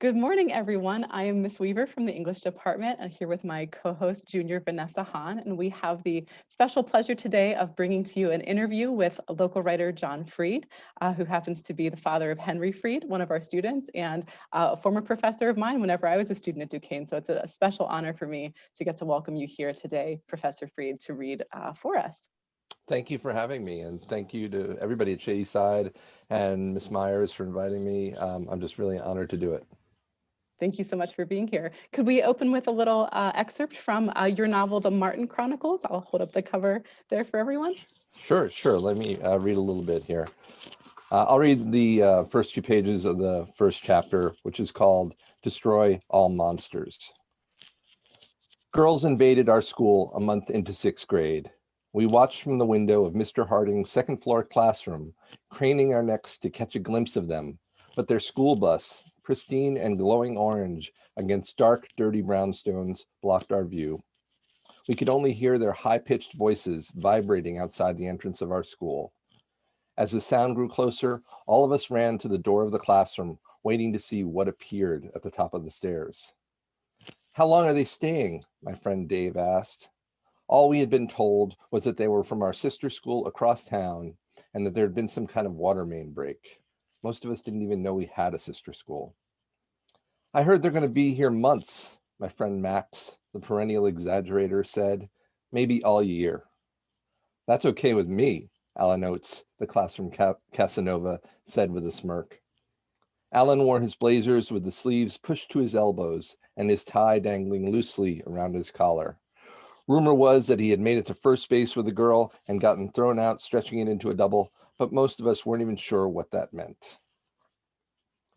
Good morning, everyone. I am Miss Weaver from the English department and here with my co-host, Junior Vanessa Han, and we have the special pleasure today of bringing to you an interview with local writer John Freed, who happens to be the father of Henry Freed, one of our students, and a former professor of mine whenever I was a student at Duquesne. So it's a special honor for me to get to welcome you here today, Professor Freed, to read for us. Thank you for having me, and thank you to everybody at Shady Side and Miss Myers for inviting me. I'm just really honored to do it. Thank you so much for being here. Could we open with a little excerpt from your novel, The Martin Chronicles? I'll hold up the cover there for everyone. Sure. Let me read a little bit here. I'll read the first few pages of the first chapter, which is called Destroy All Monsters. Girls invaded our school a month into sixth grade. We watched from the window of Mr. Harding's second floor classroom, craning our necks to catch a glimpse of them, but their school bus, pristine and glowing orange against dark, dirty brownstones, blocked our view. We could only hear their high-pitched voices vibrating outside the entrance of our school. As the sound grew closer, all of us ran to the door of the classroom, waiting to see what appeared at the top of the stairs. How long are they staying? My friend Dave asked. All we had been told was that they were from our sister school across town and that there had been some kind of water main break. Most of us didn't even know we had a sister school. I heard they're going to be here months, my friend Max, the perennial exaggerator, said. Maybe all year. That's okay with me, Alan Oates, the classroom Casanova, said with a smirk. Alan wore his blazers with the sleeves pushed to his elbows and his tie dangling loosely around his collar. Rumor was that he had made it to first base with a girl and gotten thrown out, stretching it into a double, but most of us weren't even sure what that meant.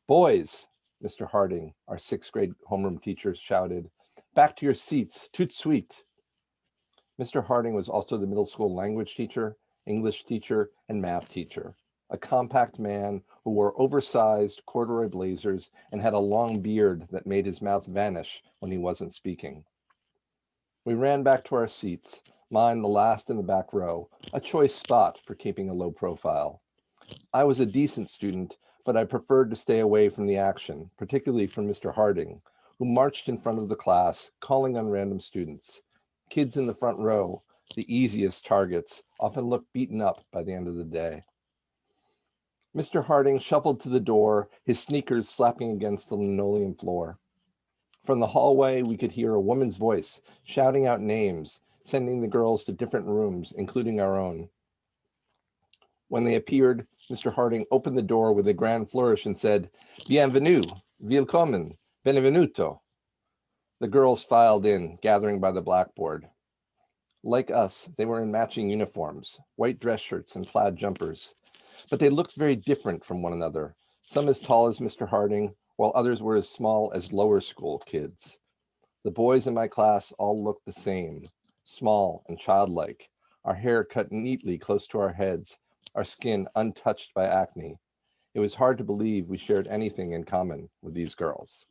Boys, Mr. Harding, our sixth grade homeroom teacher, shouted, back to your seats, tout de suite. Mr. Harding was also the middle school language teacher, English teacher, and math teacher, a compact man who wore oversized corduroy blazers and had a long beard that made his mouth vanish when he wasn't speaking. We ran back to our seats, mine the last in the back row, a choice spot for keeping a low profile. I was a decent student, but I preferred to stay away from the action, particularly from Mr. Harding, who marched in front of the class, calling on random students. Kids in the front row, the easiest targets, often looked beaten up by the end of the day. Mr. Harding shuffled to the door, his sneakers slapping against the linoleum floor. From the hallway, we could hear a woman's voice shouting out names, sending the girls to different rooms, including our own. When they appeared, Mr. Harding opened the door with a grand flourish and said, Bienvenue, willkommen, benvenuto. The girls filed in, gathering by the blackboard. Like us, they were in matching uniforms, white dress shirts and plaid jumpers. But they looked very different from one another, some as tall as Mr. Harding, while others were as small as lower school kids. The boys in my class all looked the same, small and childlike, our hair cut neatly close to our heads, our skin untouched by acne. It was hard to believe we shared anything in common with these girls.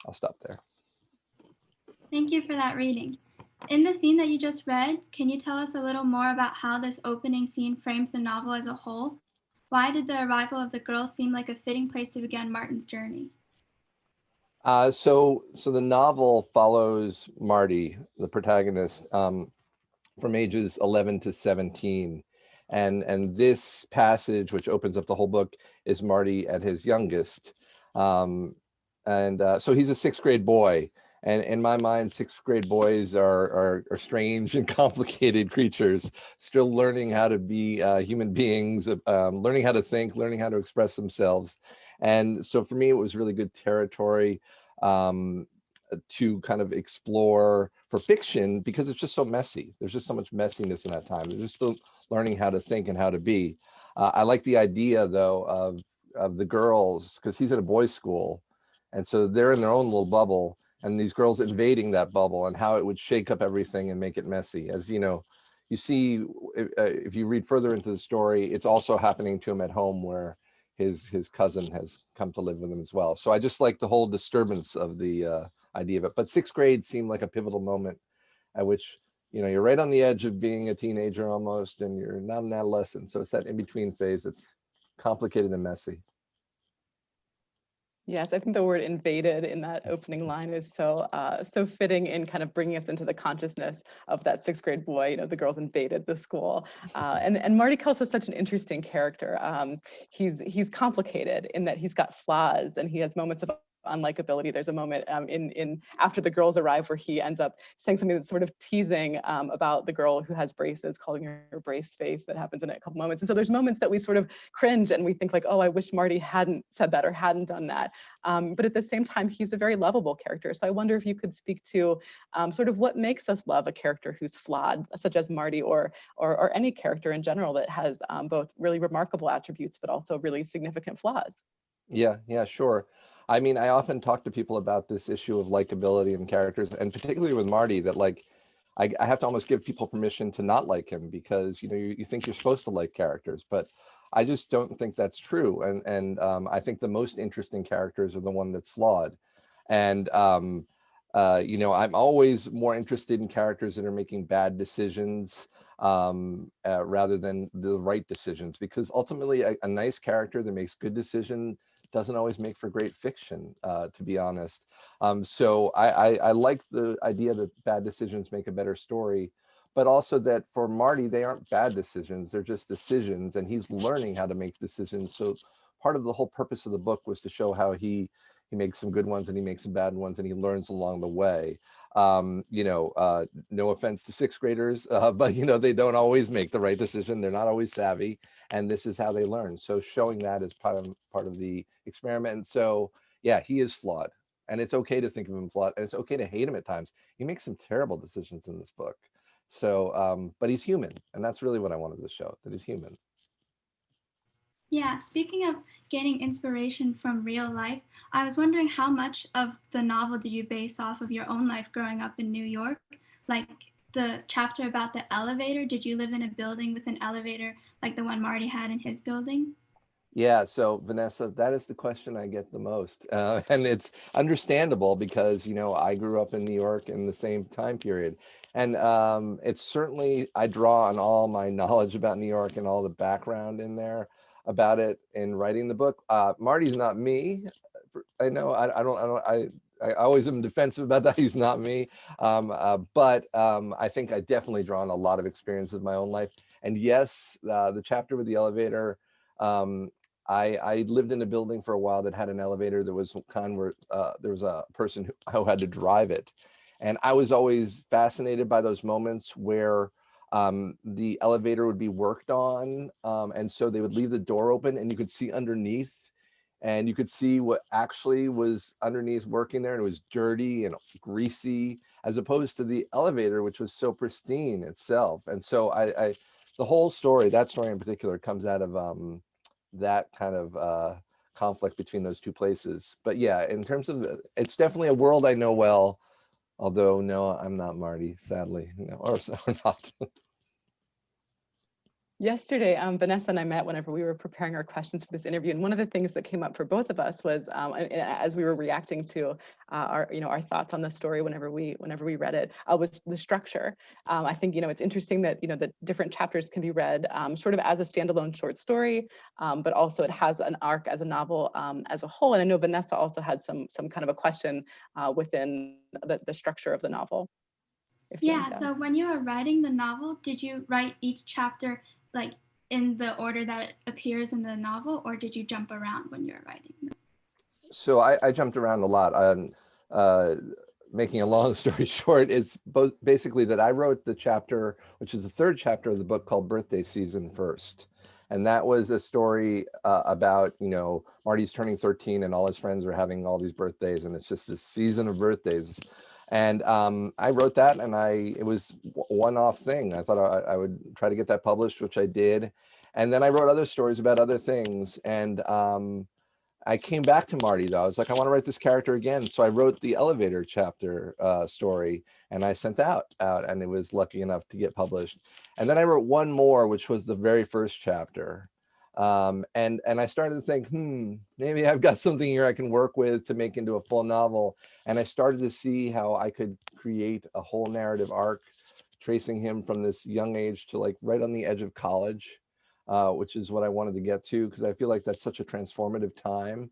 I'll stop there. Thank you for that reading. In the scene that you just read, can you tell us a little more about how this opening scene frames the novel as a whole? Why did the arrival of the girls seem like a fitting place to begin Martin's journey? So the novel follows Marty, the protagonist, from ages 11 to 17. And this passage, which opens up the whole book, is Marty at his youngest. So he's a sixth grade boy. And in my mind, sixth grade boys are strange and complicated creatures, still learning how to be human beings, learning how to think, learning how to express themselves. And so for me, it was really good territory to kind of explore for fiction because it's just so messy. There's just so much messiness in that time. They're just still learning how to think and how to be. I like the idea, though, of the girls, because he's at a boys' school. And so they're in their own little bubble, and these girls invading that bubble and how it would shake up everything and make it messy. As you know, you see, if you read further into the story, it's also happening to him at home where his cousin has come to live with him as well. So I just like the whole disturbance of the idea of it. But sixth grade seemed like a pivotal moment at which, you know, you're right on the edge of being a teenager almost, and you're not an adolescent. So it's that in-between phase. It's complicated and messy. Yes, I think the word invaded in that opening line is so fitting in kind of bringing us into the consciousness of that sixth grade boy. You know, the girls invaded the school, and Marty Kelley is such an interesting character. He's complicated in that he's got flaws and he has moments of unlikability. There's a moment in after the girls arrive where he ends up saying something that's sort of teasing about the girl who has braces, calling her brace face. That happens in a couple moments. And so there's moments that we sort of cringe and we think like, oh, I wish Marty hadn't said that or hadn't done that. But at the same time, he's a very lovable character. So I wonder if you could speak to sort of what makes us love a character who's flawed, such as Marty, or any character in general that has both really remarkable attributes, but also really significant flaws. Yeah, sure. I mean, I often talk to people about this issue of likability in characters, and particularly with Marty, that like, I have to almost give people permission to not like him because, you know, you think you're supposed to like characters, but I just don't think that's true. And I think the most interesting characters are the one that's flawed. And, you know, I'm always more interested in characters that are making bad decisions rather than the right decisions, because ultimately a nice character that makes good decisions doesn't always make for great fiction, to be honest. So I like the idea that bad decisions make a better story, but also that for Marty, they aren't bad decisions, they're just decisions, and he's learning how to make decisions. So part of the whole purpose of the book was to show how he makes some good ones and he makes some bad ones and he learns along the way. You know, no offense to sixth graders, but you know, they don't always make the right decision. They're not always savvy, and this is how they learn. So showing that is part of the experiment. And so, yeah, he is flawed, and it's okay to think of him flawed, and it's okay to hate him at times. He makes some terrible decisions in this book. So, but he's human, and that's really what I wanted to show, that he's human. Yeah, speaking of getting inspiration from real life, I was wondering how much of the novel did you base off of your own life growing up in New York? Like the chapter about the elevator, did you live in a building with an elevator like the one Marty had in his building? Yeah, so Vanessa, that is the question I get the most. And it's understandable because, you know, I grew up in New York in the same time period. And it's certainly, I draw on all my knowledge about New York and all the background in there about it in writing the book. Marty's not me. I know, I always am defensive about that. He's not me. But I think I definitely draw on a lot of experience of my own life. And yes, the chapter with the elevator, um, I lived in a building for a while that had an elevator that was kind where there was a person who had to drive it. And I was always fascinated by those moments where the elevator would be worked on. And so they would leave the door open and you could see underneath, and you could see what actually was underneath working there. And it was dirty and greasy, as opposed to the elevator, which was so pristine itself. And so the whole story, that story in particular, comes out of that kind of conflict between those two places. But yeah, in terms of, it's definitely a world I know well, although no, I'm not Marty, sadly, no, or not. Yesterday, Vanessa and I met whenever we were preparing our questions for this interview, and one of the things that came up for both of us was, as we were reacting to our thoughts on the story whenever we read it, was the structure. I think it's interesting that the different chapters can be read sort of as a standalone short story, but also it has an arc as a novel as a whole. And I know Vanessa also had some kind of a question within the structure of the novel. Yeah, so when you were writing the novel, did you write each chapter like in the order that it appears in the novel, or did you jump around when you were writing? So I jumped around a lot. Making a long story short, is basically that I wrote the chapter, which is the third chapter of the book, called Birthday Season, first. And that was a story about, Marty's turning 13 and all his friends are having all these birthdays, and it's just this season of birthdays. And I wrote that, and it was one-off thing. I thought I would try to get that published, which I did. And then I wrote other stories about other things. And I came back to Marty, though. I was like, I want to write this character again. So I wrote the elevator chapter story, and I sent out, and it was lucky enough to get published. And then I wrote one more, which was the very first chapter. And I started to think, maybe I've got something here I can work with to make into a full novel. And I started to see how I could create a whole narrative arc, tracing him from this young age to like right on the edge of college. Which is what I wanted to get to, because I feel like that's such a transformative time.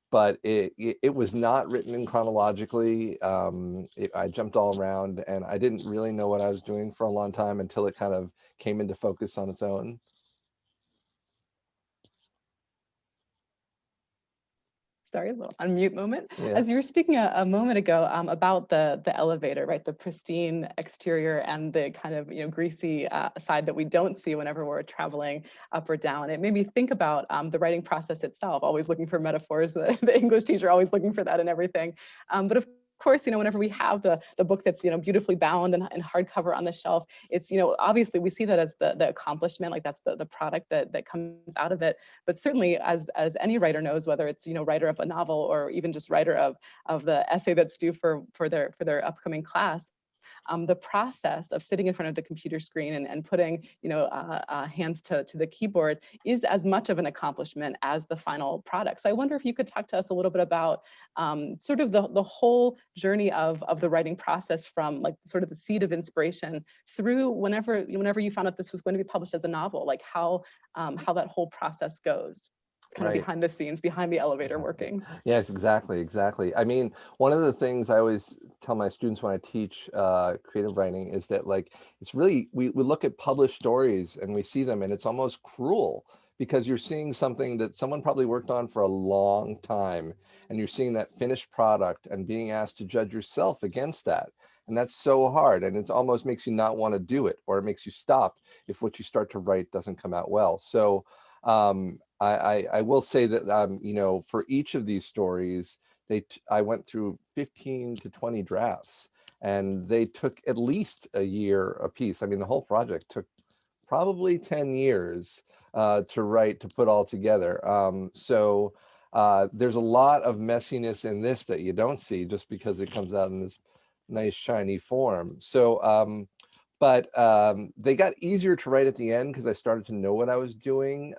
but it was not written in chronologically. I jumped all around, and I didn't really know what I was doing for a long time until it kind of came into focus on its own. Sorry, a little unmute moment. Yeah. As you were speaking a moment ago about the elevator, right? The pristine exterior and the kind of greasy side that we don't see whenever we're traveling up or down. It made me think about the writing process itself. Always looking for metaphors. The English teacher always looking for that in everything. But of course, whenever we have the book that's beautifully bound and hardcover on the shelf, it's obviously we see that as the accomplishment, like that's the product that comes out of it. But certainly, as any writer knows, whether it's writer of a novel or even just writer of the essay that's due for their upcoming class, the process of sitting in front of the computer screen and putting hands to the keyboard is as much of an accomplishment as the final product. So I wonder if you could talk to us a little bit about sort of the whole journey of the writing process, from like sort of the seed of inspiration through whenever you found out this was going to be published as a novel, like how that whole process goes, kind of Right. behind the scenes, behind the elevator workings. Yes, exactly. I mean, one of the things I always tell my students when I teach creative writing is that, like, it's really, we look at published stories and we see them, and it's almost cruel because you're seeing something that someone probably worked on for a long time, and you're seeing that finished product and being asked to judge yourself against that. And that's so hard, and it almost makes you not want to do it, or it makes you stop if what you start to write doesn't come out well. So I will say that for each of these stories, I went through 15 to 20 drafts, and they took at least a year a piece. I mean, the whole project took probably 10 years to write, to put all together. So there's a lot of messiness in this that you don't see just because it comes out in this nice shiny form. So but they got easier to write at the end because I started to know what I was doing.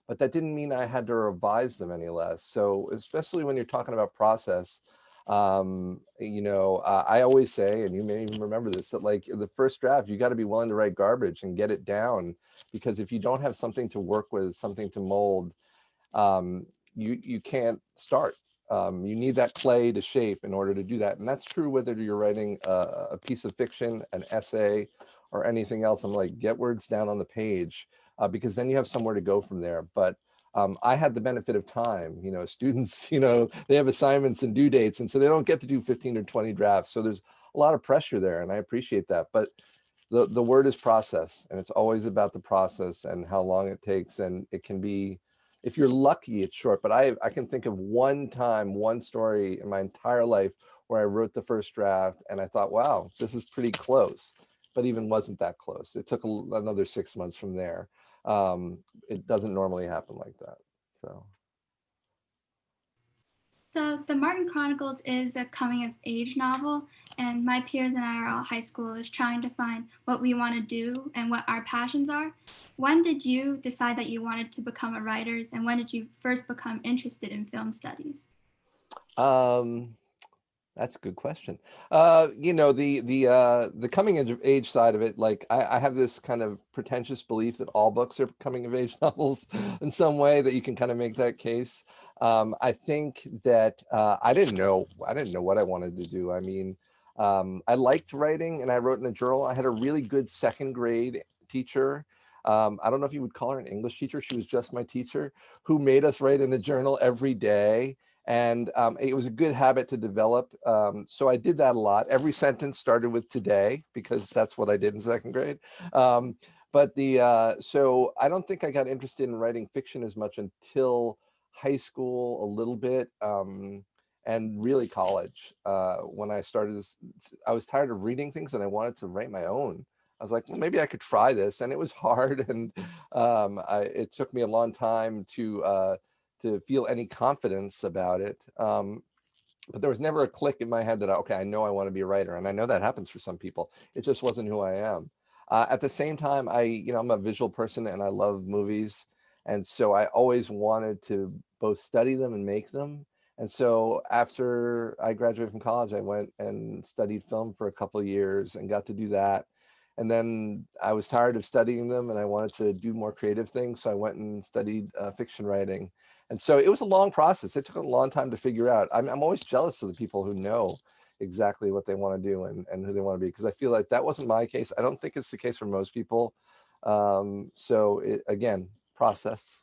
But that didn't mean I had to revise them any less. So especially when you're talking about process, I always say, and you may even remember this, that like the first draft, you got to be willing to write garbage and get it down, because if you don't have something to work with, something to mold, you can't start. You need that clay to shape in order to do that. And that's true whether you're writing a piece of fiction, an essay, or anything else. I'm like, get words down on the page, because then you have somewhere to go from there. But I had the benefit of time. Students, they have assignments and due dates, and so they don't get to do 15 or 20 drafts. So there's a lot of pressure there, and I appreciate that. But the word is process, and it's always about the process and how long it takes. And it can be, if you're lucky, it's short. But I can think of one time, one story in my entire life where I wrote the first draft and I thought, wow, this is pretty close, but even wasn't that close. It took another 6 months from there. It doesn't normally happen like that. So. So, The Martin Chronicles is a coming of age novel, and my peers and I are all high schoolers trying to find what we want to do and what our passions are. When did you decide that you wanted to become a writer, and when did you first become interested in film studies? That's a good question. The coming of age side of it, like I have this kind of pretentious belief that all books are coming of age novels in some way, that you can kind of make that case. I think that I didn't know what I wanted to do. I mean, I liked writing, and I wrote in a journal. I had a really good second grade teacher. I don't know if you would call her an English teacher. She was just my teacher, who made us write in the journal every day. And it was a good habit to develop. So I did that a lot. Every sentence started with today, because that's what I did in second grade. So I don't think I got interested in writing fiction as much until high school, a little bit, and really college. When I started this, I was tired of reading things and I wanted to write my own. I was like, well, maybe I could try this. And it was hard. And it took me a long time to feel any confidence about it. But there was never a click in my head that, okay, I know I want to be a writer. And I know that happens for some people. It just wasn't who I am. At the same time, I'm a visual person and I love movies. And so I always wanted to both study them and make them. And so after I graduated from college, I went and studied film for a couple of years and got to do that. And then I was tired of studying them and I wanted to do more creative things. So I went and studied fiction writing. And so it was a long process. It took a long time to figure out. I'm always jealous of the people who know exactly what they want to do and who they want to be, because I feel like that wasn't my case. I don't think it's the case for most people. Again, process.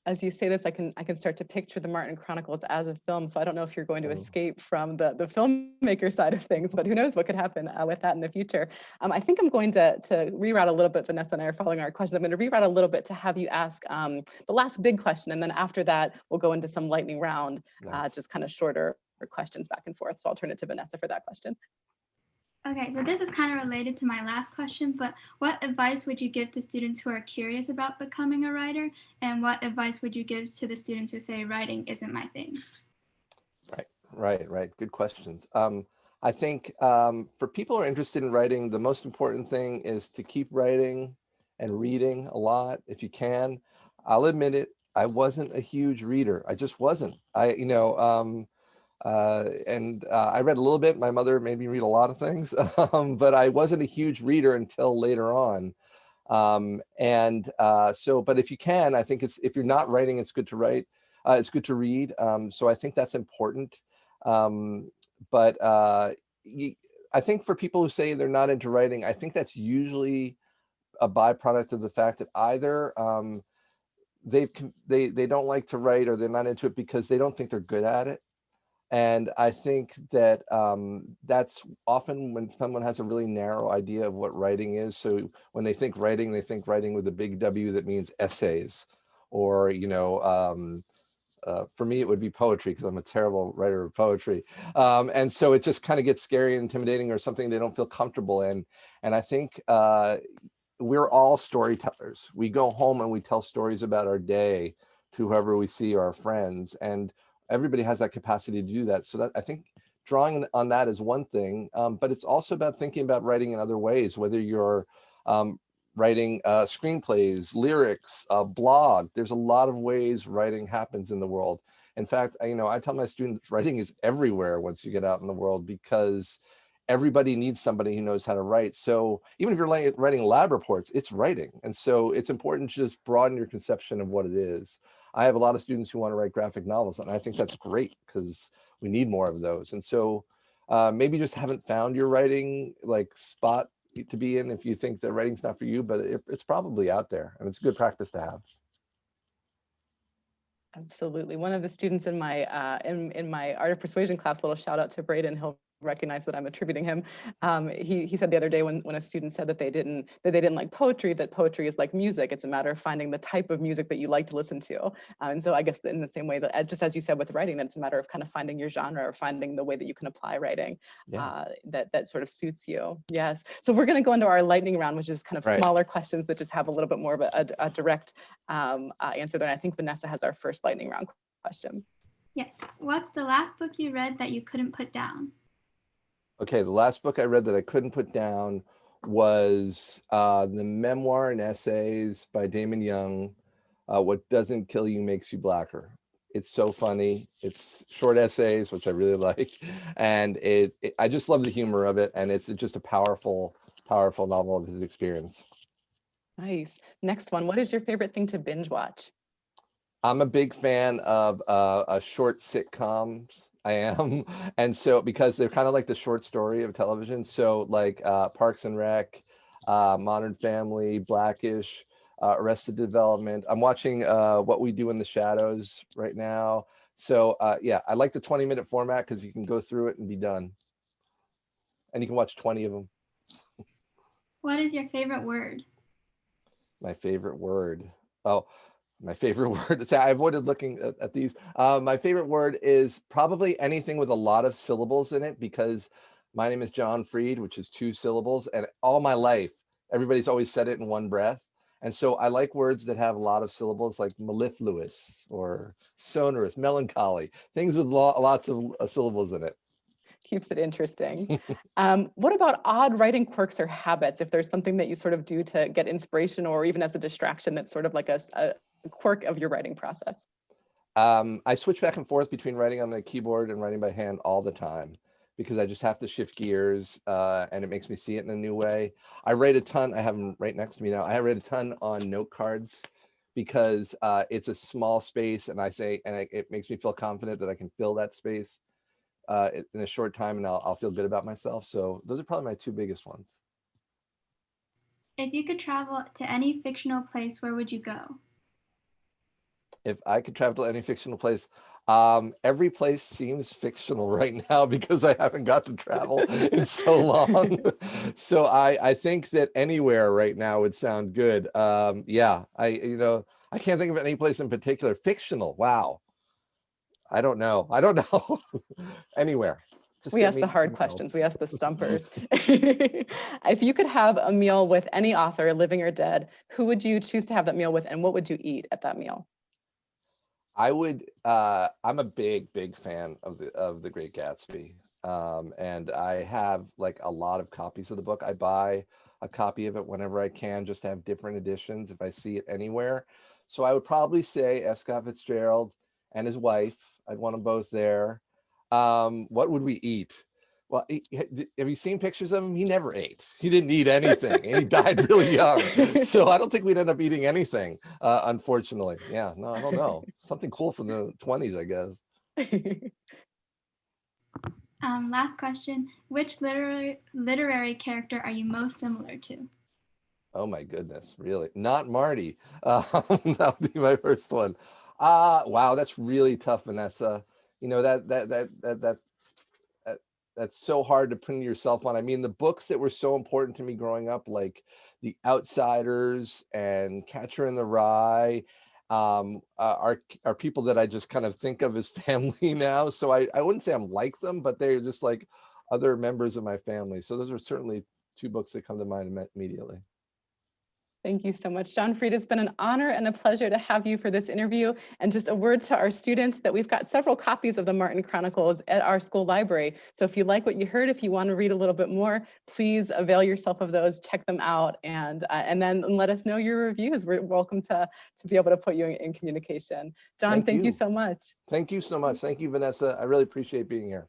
As you say this, I can start to picture the Martin Chronicles as a film. So I don't know if you're going to escape from the filmmaker side of things, but who knows what could happen with that in the future. I think I'm going to reroute a little bit. Vanessa and I are following our questions. I'm going to reroute a little bit to have you ask the last big question, and then after that, we'll go into some lightning round, Nice. just kind of shorter questions back and forth. So I'll turn it to Vanessa for that question. Okay, so this is kind of related to my last question, but what advice would you give to students who are curious about becoming a writer? And what advice would you give to the students who say writing isn't my thing? Right. Good questions. I think for people who are interested in writing, the most important thing is to keep writing and reading a lot if you can. I'll admit it, I wasn't a huge reader. I just wasn't. I read a little bit. My mother made me read a lot of things, but I wasn't a huge reader until later on. But if you can, I think if you're not writing, it's good to write. It's good to read. So I think that's important. I think for people who say they're not into writing, I think that's usually a byproduct of the fact that either they don't like to write, or they're not into it because they don't think they're good at it. And I think that that's often when someone has a really narrow idea of what writing is. So when they think writing with a big W that means essays, or, for me, it would be poetry, because I'm a terrible writer of poetry. And so it just kind of gets scary and intimidating, or something they don't feel comfortable in. And I think we're all storytellers. We go home and we tell stories about our day to whoever we see, our friends, and everybody has that capacity to do that. So that, I think drawing on that is one thing, but it's also about thinking about writing in other ways, whether you're writing screenplays, lyrics, blog. There's a lot of ways writing happens in the world. In fact, I tell my students writing is everywhere once you get out in the world, because everybody needs somebody who knows how to write. So even if you're writing lab reports, it's writing. And so it's important to just broaden your conception of what it is. I have a lot of students who want to write graphic novels, and I think that's great, because we need more of those. And so maybe you just haven't found your writing spot to be in if you think that writing's not for you, but it's probably out there, and it's a good practice to have. Absolutely. One of the students in my in my art of persuasion class, little shout out to Braden, he'll recognize that I'm attributing him. He said the other day when a student said that they didn't like poetry, that poetry is like music. It's a matter of finding the type of music that you like to listen to. And so I guess in the same way that, just as you said with writing, that it's a matter of kind of finding your genre, or finding the way that you can apply writing that sort of suits you. Yes. So we're going to go into our lightning round, which is kind of smaller questions that just have a little bit more of a direct answer there. And I think Vanessa has our first lightning round question. Yes. What's the last book you read that you couldn't put down? Okay, the last book I read that I couldn't put down was the memoir and essays by Damon Young, What Doesn't Kill You Makes You Blacker. It's so funny. It's short essays, which I really like. And I just love the humor of it. And it's just a powerful, powerful novel of his experience. Nice. Next one. What is your favorite thing to binge watch? I'm a big fan of short sitcoms. I am. And so, because they're kind of like the short story of television. So like Parks and Rec, Modern Family, Blackish, Arrested Development. I'm watching What We Do in the Shadows right now. So yeah, I like the 20-minute format, because you can go through it and be done. And you can watch 20 of them. What is your favorite word? My favorite word. Oh, my favorite word. So I avoided looking at these. My favorite word is probably anything with a lot of syllables in it, because my name is John Freed, which is 2 syllables. And all my life, everybody's always said it in one breath. And so I like words that have a lot of syllables, like mellifluous or sonorous, melancholy, things with lots of syllables in it. Keeps it interesting. What about odd writing quirks or habits? If there's something that you sort of do to get inspiration, or even as a distraction, that's sort of like a quirk of your writing process? I switch back and forth between writing on the keyboard and writing by hand all the time. because I just have to shift gears, and it makes me see it in a new way. I write a ton. I have them right next to me now. I write a ton on note cards because it's a small space, and it makes me feel confident that I can fill that space in a short time, and I'll feel good about myself. So those are probably my two biggest ones. If you could travel to any fictional place, where would you go? If I could travel to any fictional place, every place seems fictional right now because I haven't got to travel in so long. So I think that anywhere right now would sound good. Yeah, I can't think of any place in particular. Fictional, wow. I don't know. Anywhere. Just We get ask me the hard somewhere questions. else. We ask the stumpers. If you could have a meal with any author, living or dead, who would you choose to have that meal with, and what would you eat at that meal? I'm a big fan of the Great Gatsby. And I have like a lot of copies of the book. I buy a copy of it whenever I can, just to have different editions if I see it anywhere. So I would probably say F. Scott Fitzgerald and his wife. I'd want them both there. What would we eat? Well, have you seen pictures of him? He never ate. He didn't eat anything, and he died really young. So I don't think we'd end up eating anything, unfortunately. Yeah, no, I don't know. Something cool from the 20s, I guess. Last question. Which literary character are you most similar to? Oh my goodness, really? Not Marty. That would be my first one. Wow, that's really tough, Vanessa. You know, that's so hard to pin yourself on. I mean, the books that were so important to me growing up, like The Outsiders and Catcher in the Rye, are people that I just kind of think of as family now. So I wouldn't say I'm like them, but they're just like other members of my family. So those are certainly two books that come to mind immediately. Thank you so much, John Fried. It's been an honor and a pleasure to have you for this interview. And just a word to our students that we've got several copies of the Martin Chronicles at our school library. So if you like what you heard, if you want to read a little bit more, please avail yourself of those, check them out, and then let us know your reviews. We're welcome to be able to put you in communication. John, thank you so much. Thank you so much. Thank you, Vanessa. I really appreciate being here.